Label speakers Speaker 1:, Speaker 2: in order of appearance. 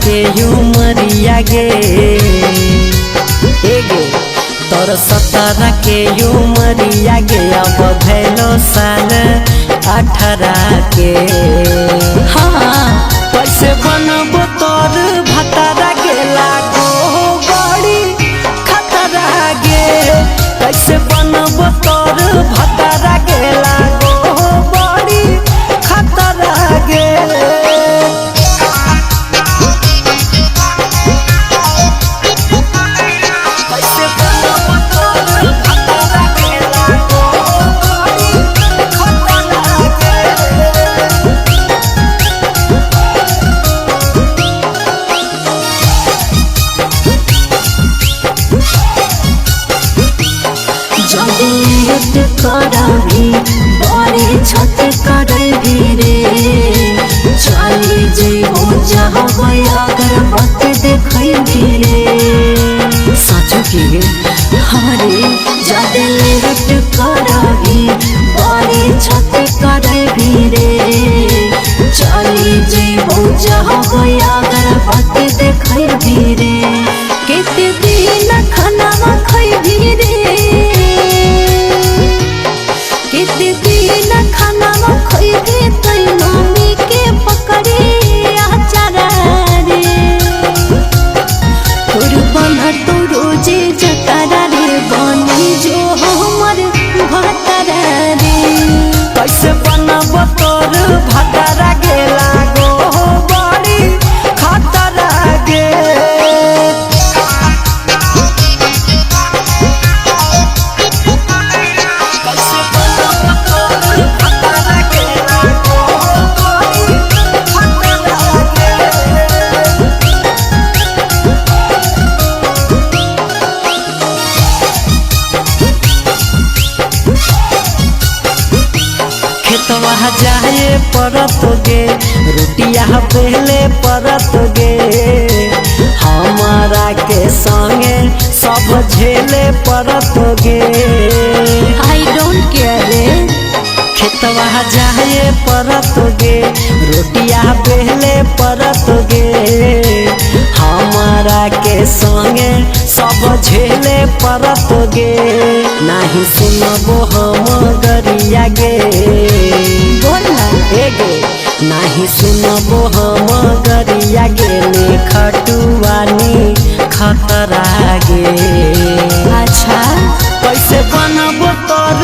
Speaker 1: के उमरिया गे एगे तोर 17 के उमरिया गे अब भैलो साल 18 के। हाँ कैसे बनबो तोर भतारा गे लागो बड़ी खतरा गे कैसे बनबो तोर भतारा गे लागो बड़ी खतरा गे।
Speaker 2: करभी बड़े छत करभी रे चली जेबो जहबै अगर मत देखैबी रे।
Speaker 1: साचो की
Speaker 2: हरे जादे लेट करभी बड़े छत करभी रे चली जेबो जहबै अगर मत देखैबी रे। केते दिन खाना खैबी रे केते दिन खाना खैबे तै मम्मी के पकड़े आचारा रे तोर बना तो रोजे जतारा रे बनी जो हमर भतारा रे।
Speaker 1: कैसे बनब तोर भतारा गे लागो बड़ी खतरा गे। खेतवा जाए परत गे रोटिया पहले परत गे हमारा के संगे सब झेले परत गे।
Speaker 2: आई डोंट केयर रे
Speaker 1: खेतवा जाए परत गे रोटिया पहले परत गे हमारा के संगे सब झेले परत गे। नहीं सुनबो हम गरिया गे एगे नहीं सुनबो हम गरिया गे ने खटुआनी खतरा गे।
Speaker 2: अच्छा
Speaker 1: कैसे बनबो तोर